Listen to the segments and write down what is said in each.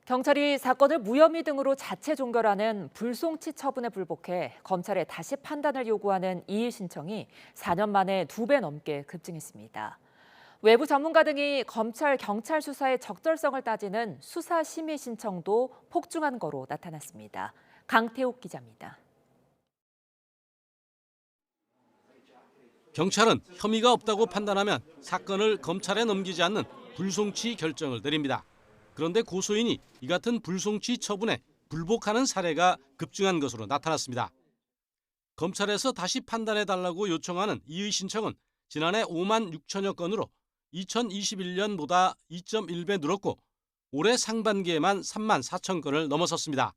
경찰이 사건을 무혐의 등으로 자체 종결하는 불송치 처분에 불복해 검찰에 다시 판단을 요구하는 이의 신청이 4년 만에 2배 넘게 급증했습니다. 외부 전문가 등이 검찰, 경찰 수사의 적절성을 따지는 수사심의 신청도 폭증한 거로 나타났습니다. 강태욱 기자입니다. 경찰은 혐의가 없다고 판단하면 사건을 검찰에 넘기지 않는 불송치 결정을 내립니다. 그런데 고소인이 이 같은 불송치 처분에 불복하는 사례가 급증한 것으로 나타났습니다. 검찰에서 다시 판단해달라고 요청하는 이의 신청은 지난해 5만 6천여 건으로 2021년보다 2.1배 늘었고 올해 상반기에만 3만 4천 건을 넘어섰습니다.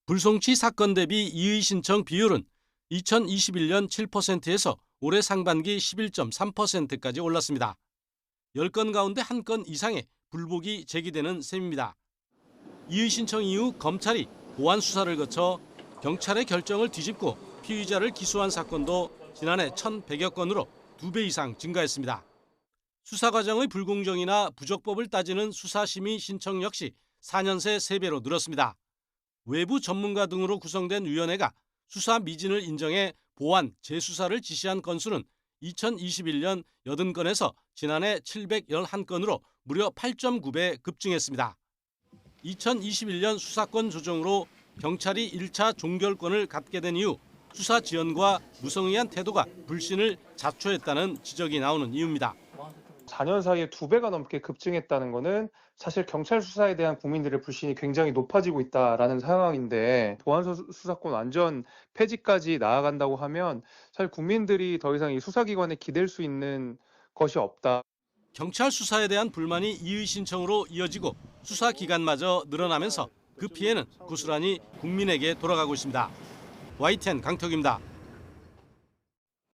불송치 사건 대비 이의 신청 비율은 2021년 7%에서 올해 상반기 11.3%까지 올랐습니다. 10건 가운데 1건 이상의 불복이 제기되는 셈입니다. 이의 신청 이후 검찰이 보완 수사를 거쳐 경찰의 결정을 뒤집고 피의자를 기소한 사건도 지난해 1,100여 건으로 2배 이상 증가했습니다. 수사 과정의 불공정이나 부적법을 따지는 수사심의 신청 역시 4년 새 3배로 늘었습니다. 외부 전문가 등으로 구성된 위원회가 수사 미진을 인정해 보완, 재수사를 지시한 건수는 2021년 80건에서 지난해 711건으로 무려 8.9배 급증했습니다. 2021년 수사권 조정으로 경찰이 1차 종결권을 갖게 된 이후 수사 지연과 무성의한 태도가 불신을 자초했다는 지적이 나오는 이유입니다. 4년 사이에 2배가 넘게 급증했다는 것은 사실 경찰 수사에 대한 국민들의 불신이 굉장히 높아지고 있다라는 상황인데 보안 수사권 완전 폐지까지 나아간다고 하면 사실 국민들이 더 이상 이 수사기관에 기댈 수 있는 것이 없다. 경찰 수사에 대한 불만이 이의 신청으로 이어지고 수사 기간마저 늘어나면서 그 피해는 고스란히 국민에게 돌아가고 있습니다. YTN 강태욱입니다.